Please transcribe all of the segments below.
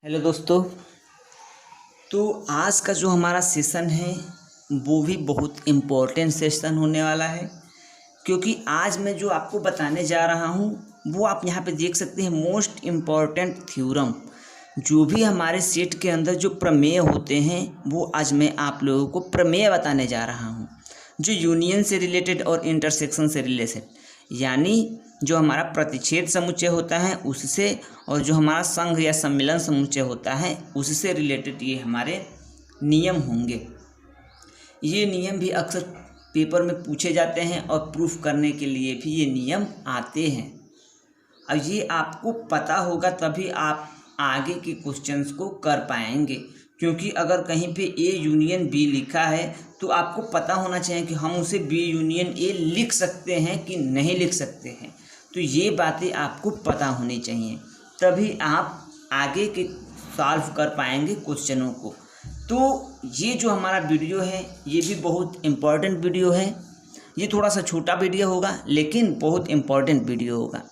Hello दोस्तों। तो आज का जो हमारा सेशन है वो भी बहुत इम्पोर्टेंट सेशन होने वाला है, क्योंकि आज मैं जो आपको बताने जा रहा हूँ वो आप यहाँ पे देख सकते हैं। मोस्ट इम्पॉर्टेंट थ्योरम, जो भी हमारे सेट के अंदर जो प्रमेय होते हैं वो आज मैं आप लोगों को प्रमेय बताने जा रहा हूँ, जो यूनियन से रिलेटेड और इंटरसेक्शन से रिलेटेड, यानी जो हमारा प्रतिच्छेद समुच्चय होता है उससे और जो हमारा संघ या सम्मिलन समुच्चय होता है उससे रिलेटेड ये हमारे नियम होंगे। ये नियम भी अक्सर पेपर में पूछे जाते हैं और प्रूफ करने के लिए भी ये नियम आते हैं। अब ये आपको पता होगा तभी आप आगे के क्वेश्चंस को कर पाएंगे, क्योंकि अगर कहीं पे ए यूनियन बी लिखा है तो आपको पता होना चाहिए कि हम उसे बी यूनियन ए लिख सकते हैं कि नहीं लिख सकते हैं। तो ये बातें आपको पता होनी चाहिए, तभी आप आगे के सॉल्व कर पाएंगे क्वेश्चनों को। तो ये जो हमारा वीडियो है ये भी बहुत इम्पॉर्टेंट वीडियो है। ये थोड़ा सा छोटा वीडियो होगा लेकिन बहुत इम्पॉर्टेंट वीडियो होगा।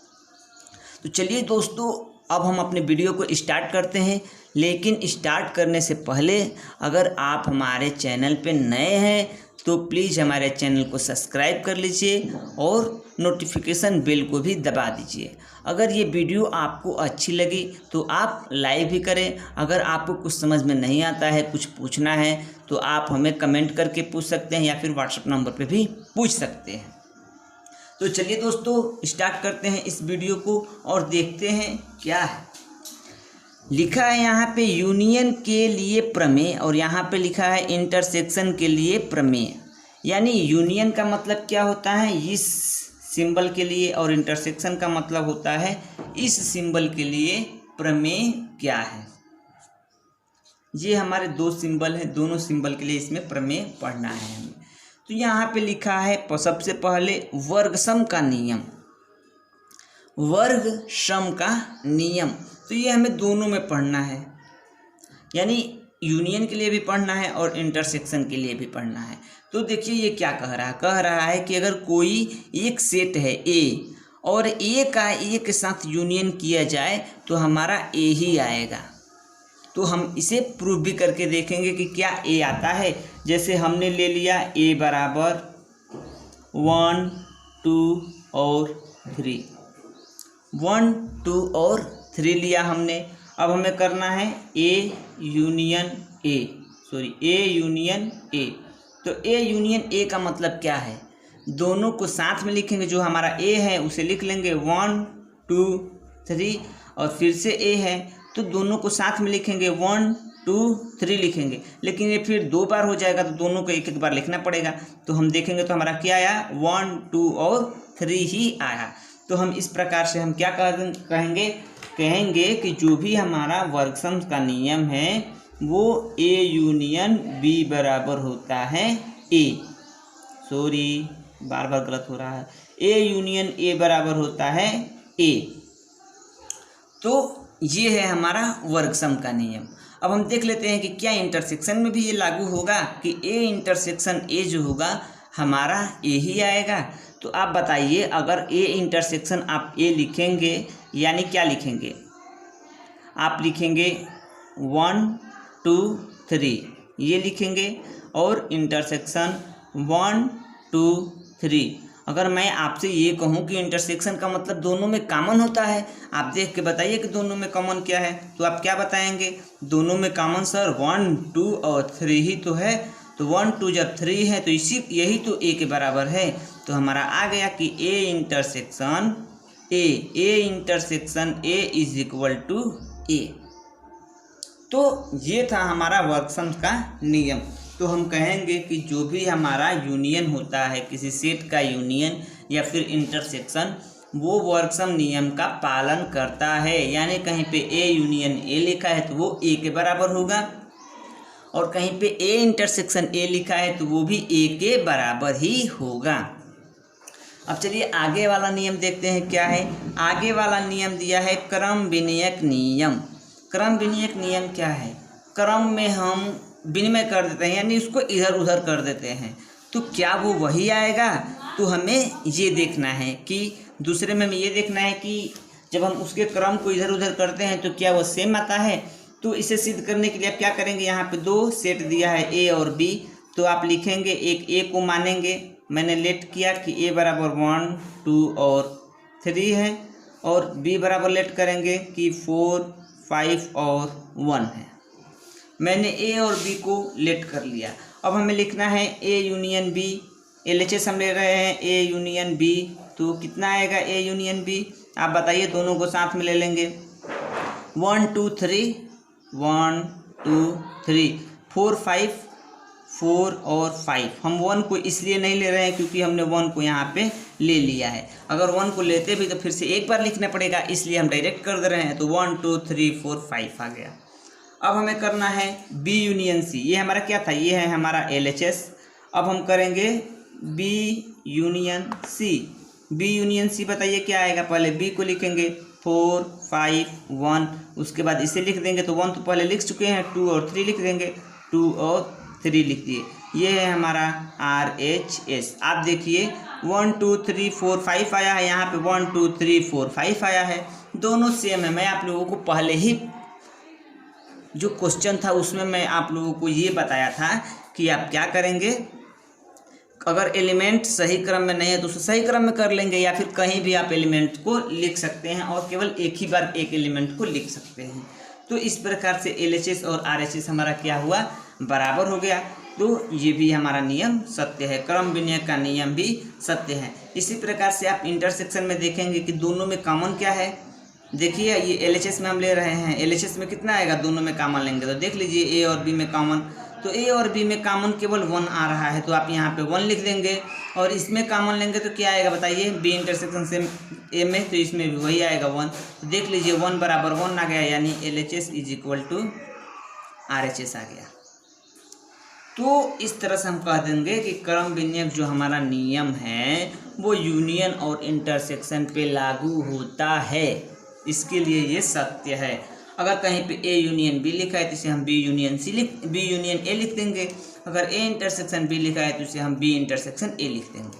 तो चलिए दोस्तों, अब हम अपने वीडियो को स्टार्ट करते हैं। लेकिन स्टार्ट करने से पहले अगर आप हमारे चैनल पे नए हैं तो प्लीज़ हमारे चैनल को सब्सक्राइब कर लीजिए और नोटिफिकेशन बेल को भी दबा दीजिए। अगर ये वीडियो आपको अच्छी लगी तो आप लाइक भी करें। अगर आपको कुछ समझ में नहीं आता है, कुछ पूछना है, तो आप हमें कमेंट करके पूछ सकते हैं या फिर व्हाट्सएप नंबर पे भी पूछ सकते हैं। तो चलिए दोस्तों, स्टार्ट करते हैं इस वीडियो को और देखते हैं क्या है। लिखा है यहाँ पे यूनियन के लिए प्रमेय और यहाँ पे लिखा है इंटरसेक्शन के लिए प्रमेय। यानी यूनियन का मतलब क्या होता है इस सिंबल के लिए, और इंटरसेक्शन का मतलब होता है इस सिंबल के लिए प्रमेय क्या है। ये हमारे दो सिंबल हैं, दोनों सिंबल के लिए इसमें प्रमेय पढ़ना है हमें। तो यहाँ पे लिखा है सबसे पहले वर्ग सम का नियम। वर्ग सम का नियम, तो ये हमें दोनों में पढ़ना है, यानी यूनियन के लिए भी पढ़ना है और इंटरसेक्शन के लिए भी पढ़ना है। तो देखिए ये क्या कह रहा है कि अगर कोई एक सेट है ए और ए का ए के साथ यूनियन किया जाए तो हमारा ए ही आएगा। तो हम इसे प्रूफ भी करके देखेंगे कि क्या ए आता है। जैसे हमने ले लिया ए बराबर 1, 2 और 3, 1, 2 और 3 लिया हमने। अब हमें करना है ए यूनियन ए। तो ए यूनियन ए का मतलब क्या है, दोनों को साथ में लिखेंगे। जो हमारा ए है उसे लिख लेंगे 1, 2, 3 और फिर से ए है तो दोनों को साथ में लिखेंगे 1, 2, 3 लिखेंगे। लेकिन ये फिर 2 बार हो जाएगा तो दोनों को एक एक बार लिखना पड़ेगा। तो हम देखेंगे तो हमारा क्या आया, 1, 2 और 3 ही आया। तो हम इस प्रकार से हम क्या कहेंगे कि जो भी हमारा वर्गसम का नियम है वो ए यूनियन बी बराबर होता है ए। सॉरी, बार बार गलत हो रहा है। ए यूनियन ए बराबर होता है ए। तो ये है हमारा वर्गसम का नियम। अब हम देख लेते हैं कि क्या इंटरसेक्शन में भी ये लागू होगा कि ए इंटरसेक्शन ए जो होगा हमारा ए ही आएगा। तो आप बताइए, अगर ए इंटरसेक्शन आप ए लिखेंगे यानी क्या लिखेंगे, आप लिखेंगे 1, 2, 3 ये लिखेंगे और इंटरसेक्शन 1, 2, 3। अगर मैं आपसे ये कहूँ कि इंटरसेक्शन का मतलब दोनों में कॉमन होता है, आप देख के बताइए कि दोनों में कॉमन क्या है। तो आप क्या बताएंगे, दोनों में कॉमन सर 1, 2 और 3 ही तो है। तो 1, 2 जब 3 है तो यही तो ए के बराबर है। तो हमारा आ गया कि A intersection A is equal to A. तो ये था हमारा वर्गसम का नियम। तो हम कहेंगे कि जो भी हमारा यूनियन होता है, किसी सेट का यूनियन या फिर इंटरसेक्शन, वो वर्गसम नियम का पालन करता है। यानी कहीं पे ए यूनियन ए लिखा है तो वो ए के बराबर होगा, और कहीं पे ए इंटरसेक्शन ए लिखा है तो वो भी ए के बराबर ही होगा। अब चलिए आगे वाला नियम देखते हैं क्या है। आगे वाला नियम दिया है क्रम विनिमयक नियम। क्रम विनिमयक नियम क्या है, क्रम में हम विनिमय कर देते हैं यानी उसको इधर उधर कर देते हैं। तो क्या वो वही आएगा, तो हमें ये देखना है कि दूसरे में हमें ये देखना है कि जब हम उसके क्रम को इधर उधर करते हैं तो क्या वो सेम आता है। तो इसे सिद्ध करने के लिए आप क्या करेंगे, यहाँ पे दो सेट दिया है ए और बी, तो आप लिखेंगे एक ए को मानेंगे, मैंने लेट किया कि ए बराबर 1 2 और 3 है, और बी बराबर लेट करेंगे कि 4 5 और 1 है। मैंने ए और बी को लेट कर लिया। अब हमें लिखना है ए यूनियन बी, LHS हम ले रहे हैं ए यूनियन बी, तो कितना आएगा ए यूनियन बी, आप बताइए, दोनों को साथ में ले लेंगे 1 2 3 1 2 3 4 5 4 और 5। हम 1 को इसलिए नहीं ले रहे हैं क्योंकि हमने 1 को यहाँ पे ले लिया है, अगर 1 को लेते भी तो फिर से एक बार लिखना पड़ेगा, इसलिए हम डायरेक्ट कर दे रहे हैं। तो 1 2 3 4 5 आ गया। अब हमें करना है बी यूनियन सी, ये हमारा क्या था, ये है हमारा LHS। अब हम करेंगे B union C. B union C बताइए क्या आएगा, पहले बी को लिखेंगे 4 5 1, उसके बाद इसे लिख देंगे, तो 1 तो पहले लिख चुके हैं, 2 और 3 लिख देंगे, 2 और 3 लिख दिए, ये है हमारा RHS। आप देखिए 1 2 3 4 5 आया है, यहाँ पे 1 2 3 4 5 आया है, दोनों सेम है। मैं आप लोगों को पहले ही जो क्वेश्चन था उसमें मैं आप लोगों को ये बताया था कि आप क्या करेंगे, अगर एलिमेंट सही क्रम में नहीं है तो उसे सही क्रम में कर लेंगे, या फिर कहीं भी आप एलिमेंट को लिख सकते हैं और केवल एक ही बार एक एलिमेंट को लिख सकते हैं। तो इस प्रकार से LHS और RHS हमारा क्या हुआ, बराबर हो गया। तो ये भी हमारा नियम सत्य है, क्रम विन्यास का नियम भी सत्य है। इसी प्रकार से आप इंटरसेक्शन में देखेंगे कि दोनों में कॉमन क्या है। देखिए ये LHS में हम ले रहे हैं, LHS में कितना आएगा, दोनों में कॉमन लेंगे तो देख लीजिए ए और बी में कॉमन, तो ए और बी में कॉमन केवल 1 आ रहा है, तो आप यहाँ पे 1 लिख देंगे, और इसमें कॉमन लेंगे तो क्या आएगा बताइए, बी इंटरसेक्शन से ए में, तो इसमें भी वही आएगा 1। तो देख लीजिए 1 बराबर 1 आ गया, यानी LHS is equal to RHS आ गया। तो इस तरह से हम कह देंगे कि क्रम विन्यास जो हमारा नियम है वो यूनियन और इंटरसेक्शन पे लागू होता है, इसके लिए ये सत्य है। अगर कहीं पे ए यूनियन बी लिखा है तो इसे हम बी यूनियन ए लिख देंगे, अगर ए इंटरसेक्शन बी लिखा है तो इसे हम बी इंटरसेक्शन ए लिख देंगे।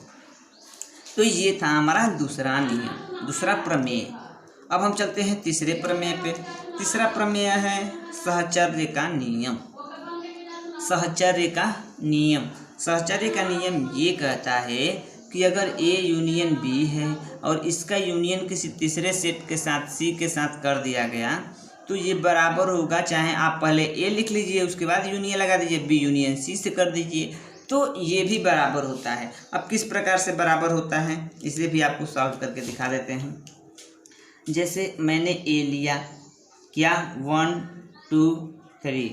तो ये था हमारा दूसरा नियम, दूसरा प्रमेय। अब हम चलते हैं तीसरे प्रमेय पे। तीसरा प्रमेय है सहचर्य का नियम। सहचर्य का नियम, सहचर्य का नियम ये कहता है कि अगर ए यूनियन बी है और इसका यूनियन किसी तीसरे सेट के साथ सी के साथ कर दिया गया तो ये बराबर होगा, चाहे आप पहले ए लिख लीजिए उसके बाद यूनियन लगा दीजिए, बी यूनियन सी से कर दीजिए, तो ये भी बराबर होता है। अब किस प्रकार से बराबर होता है इसे भी आपको सॉल्व करके दिखा देते हैं। जैसे मैंने ए लिया, क्या 1 2 3,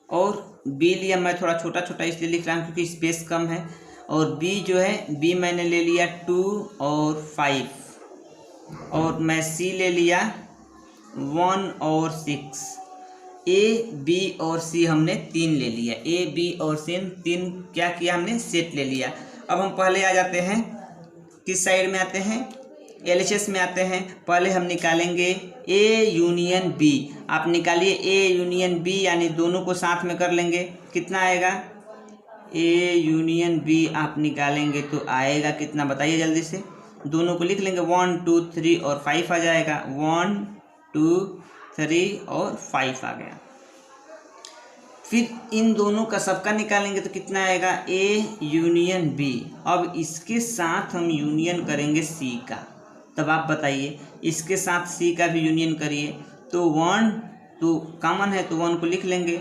और बी लिया, मैं थोड़ा छोटा छोटा इसलिए लिख रहा हूँ क्योंकि स्पेस कम है, और बी जो है बी मैंने ले लिया 2 और 5, और मैं सी ले लिया 1 और 6, ए बी और सी हमने 3 ले लिया, ए बी और सी 3 क्या किया हमने, सेट ले लिया। अब हम पहले आ जाते हैं, किस साइड में आते हैं, LHS में आते हैं। पहले हम निकालेंगे ए यूनियन बी, आप निकालिए ए यूनियन बी, यानी दोनों को साथ में कर लेंगे, कितना आएगा, ए यूनियन बी आप निकालेंगे तो आएगा कितना बताइए जल्दी से, दोनों को लिख लेंगे 1 2 3 और 5 आ जाएगा, 1 2 3 और 5 आ गया। फिर इन दोनों का सबका निकालेंगे तो कितना आएगा, ए यूनियन बी। अब इसके साथ हम यूनियन करेंगे सी का, तब आप बताइए इसके साथ सी का भी यूनियन करिए, तो 1 2 कॉमन है तो 1 को लिख लेंगे,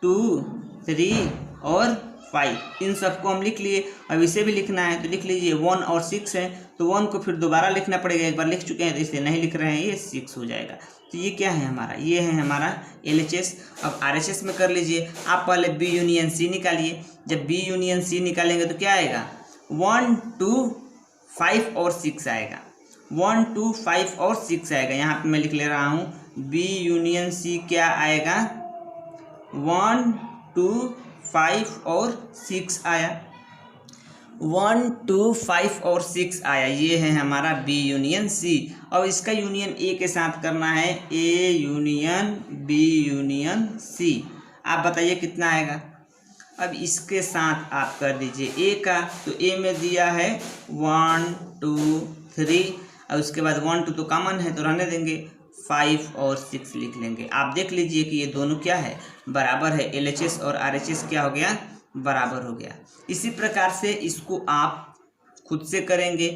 2 3 और 5, इन सबको हम लिख लिए। अब इसे भी लिखना है तो लिख लीजिए, 1 और 6 है तो 1 को फिर दोबारा लिखना पड़ेगा, एक बार लिख चुके हैं तो इसलिए नहीं लिख रहे हैं, ये 6 हो जाएगा। तो ये क्या है हमारा, ये है हमारा LHS। अब RHS में कर लीजिए, आप पहले बी यूनियन सी निकालिए, जब बी यूनियन सी निकालेंगे तो क्या आएगा, 1 2 5 और 6 आएगा, 1 2 5 और 6 आएगा। यहाँ पे मैं लिख ले रहा हूँ बी यूनियन सी क्या आएगा, 1 2 5 और 6 आया, 1 2 5 और 6 आया, ये है हमारा बी यूनियन सी। अब इसका यूनियन ए के साथ करना है, A union B union C, आप बताइए कितना आएगा। अब इसके साथ आप कर दीजिए ए का, तो ए में दिया है 1 2 3, और उसके बाद 1 2 तो कॉमन है तो रहने देंगे, 5 और 6 लिख लेंगे। आप देख लीजिए कि ये दोनों क्या है, बराबर है। LHS और RHS क्या हो गया, बराबर हो गया। इसी प्रकार से इसको आप खुद से करेंगे।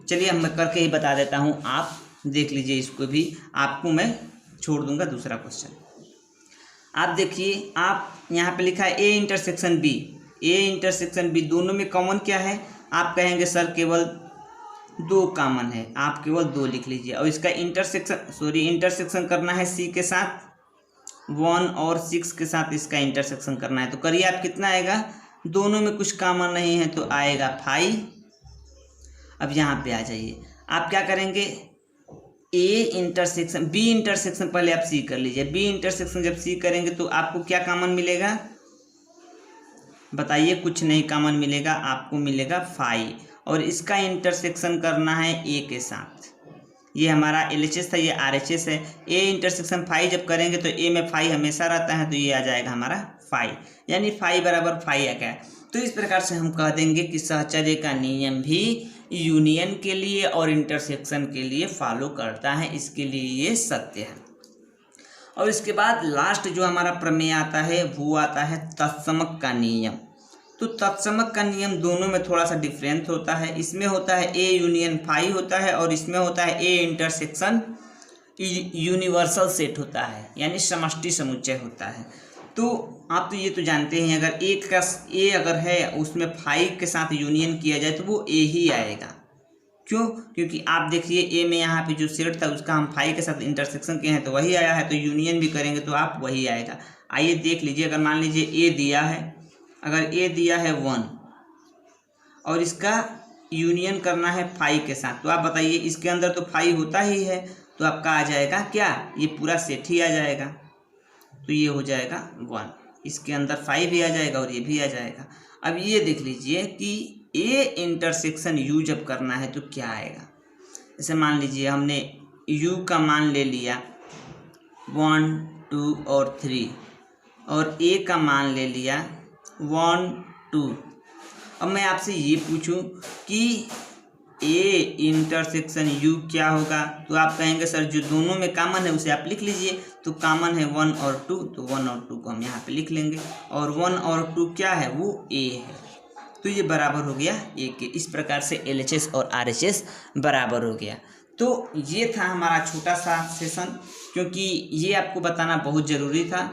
चलिए हम करके ही बता देता हूँ, आप देख लीजिए इसको भी। आपको मैं छोड़ दूंगा दूसरा क्वेश्चन। आप देखिए, आप यहाँ पे लिखा है A intersection B, A intersection B, दोनों में कॉमन क्या है? आप कहेंगे सर केवल 2 कॉमन है, आप केवल 2 लिख लीजिए। और इसका इंटरसेक्शन करना है C के साथ, 1 और 6 के साथ इसका इंटरसेक्शन करना है। तो करिए आप, कितना आएगा? दोनों में कुछ कॉमन नहीं है तो आएगा 5। अब यहाँ पे आ जाइए, आप क्या करेंगे? A इंटरसेक्शन B इंटरसेक्शन पहले आप C कर लीजिए। B इंटरसेक्शन जब C करेंगे तो आपको क्या कॉमन मिलेगा? बताइए। कुछ नहीं कॉमन मिलेगा, आपको मिलेगा 5। और इसका इंटरसेक्शन करना है A के साथ। ये हमारा LHS था, ये RHS है। A इंटरसेक्शन 5 जब करेंगे तो A में 5 हमेशा रहता है, तो ये आ जाएगा हमारा 5, यानी 5 बराबर 5 आ गया। तो इस प्रकार से हम कह देंगे कि सहचर्य का नियम भी यूनियन के लिए और इंटरसेक्शन के लिए फॉलो करता है, इसके लिए ये सत्य है। और इसके बाद लास्ट जो हमारा प्रमेय आता है वो आता है तत्समक का नियम। तो तत्समक का नियम दोनों में थोड़ा सा डिफरेंस होता है। इसमें होता है A यूनियन 5 होता है, और इसमें होता है A इंटरसेक्शन यूनिवर्सल सेट होता है, यानी समष्टि समुच्चय होता है। तो आप तो ये तो जानते हैं, अगर A अगर है उसमें 5 के साथ यूनियन किया जाए तो वो A ही आएगा। क्यों? क्योंकि आप देखिए A में यहाँ पे जो सेट था उसका हम 5 के साथ इंटरसेक्शन किए हैं तो वही आया है, तो यूनियन भी करेंगे तो आप वही आएगा। आइए देख लीजिए, अगर मान लीजिए A दिया है, अगर A दिया है 1 और इसका यूनियन करना है 5 के साथ, तो आप बताइए इसके अंदर तो 5 होता ही है, तो आपका आ जाएगा क्या? ये पूरा सेट ही आ जाएगा। तो ये हो जाएगा 1, इसके अंदर 5 भी आ जाएगा और ये भी आ जाएगा। अब ये देख लीजिए कि A इंटरसेक्शन U जब करना है तो क्या आएगा। जैसे मान लीजिए हमने U का मान ले लिया 1, 2 और 3, और A का मान ले लिया 1, 2। अब मैं आपसे ये पूछूं कि A इंटरसेक्शन U क्या होगा, तो आप कहेंगे सर जो दोनों में कॉमन है उसे आप लिख लीजिए। तो कॉमन है 1 और 2, तो 1 और 2 को हम यहाँ पे लिख लेंगे, और 1 और 2 क्या है? वो A है, तो ये बराबर हो गया A के। इस प्रकार से LHS और RHS बराबर हो गया। तो ये था हमारा छोटा सा सेशन, क्योंकि ये आपको बताना बहुत ज़रूरी था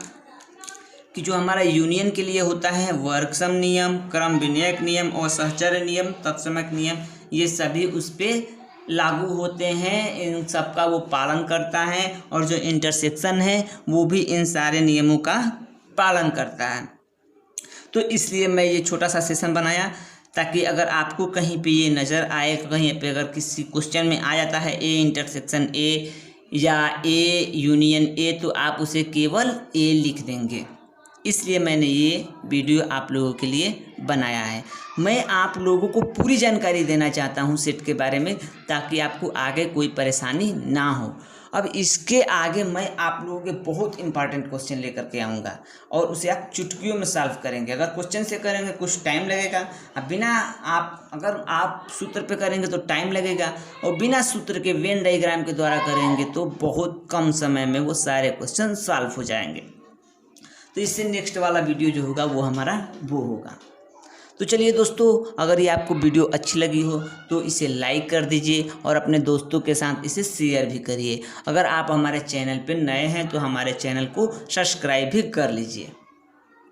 कि जो हमारा यूनियन के लिए होता है वर्गसम नियम, क्रम विन्यायक नियम और सहचर्य नियम, तत्समक नियम, ये सभी उस पर लागू होते हैं, इन सब का वो पालन करता है। और जो इंटरसेक्शन है वो भी इन सारे नियमों का पालन करता है। तो इसलिए मैं ये छोटा सा सेशन बनाया, ताकि अगर आपको कहीं पे ये नज़र आए, कहीं पे अगर किसी क्वेश्चन में आ जाता है A इंटरसेक्शन A या A यूनियन A, तो आप उसे केवल A लिख देंगे। इसलिए मैंने ये वीडियो आप लोगों के लिए बनाया है। मैं आप लोगों को पूरी जानकारी देना चाहता हूँ सेट के बारे में, ताकि आपको आगे कोई परेशानी ना हो। अब इसके आगे मैं आप लोगों के बहुत इंपॉर्टेंट क्वेश्चन लेकर के आऊँगा, और उसे आप चुटकियों में सॉल्व करेंगे। अगर क्वेश्चन से करेंगे कुछ टाइम लगेगा, अगर आप सूत्र पे करेंगे तो टाइम लगेगा, और बिना सूत्र के वेन डायग्राम के द्वारा करेंगे तो बहुत कम समय में वो सारे क्वेश्चन सॉल्व हो जाएंगे। तो इससे नेक्स्ट वाला वीडियो जो होगा वो हमारा वो होगा। तो चलिए दोस्तों, अगर ये आपको वीडियो अच्छी लगी हो तो इसे लाइक कर दीजिए, और अपने दोस्तों के साथ इसे शेयर भी करिए। अगर आप हमारे चैनल पर नए हैं तो हमारे चैनल को सब्सक्राइब भी कर लीजिए।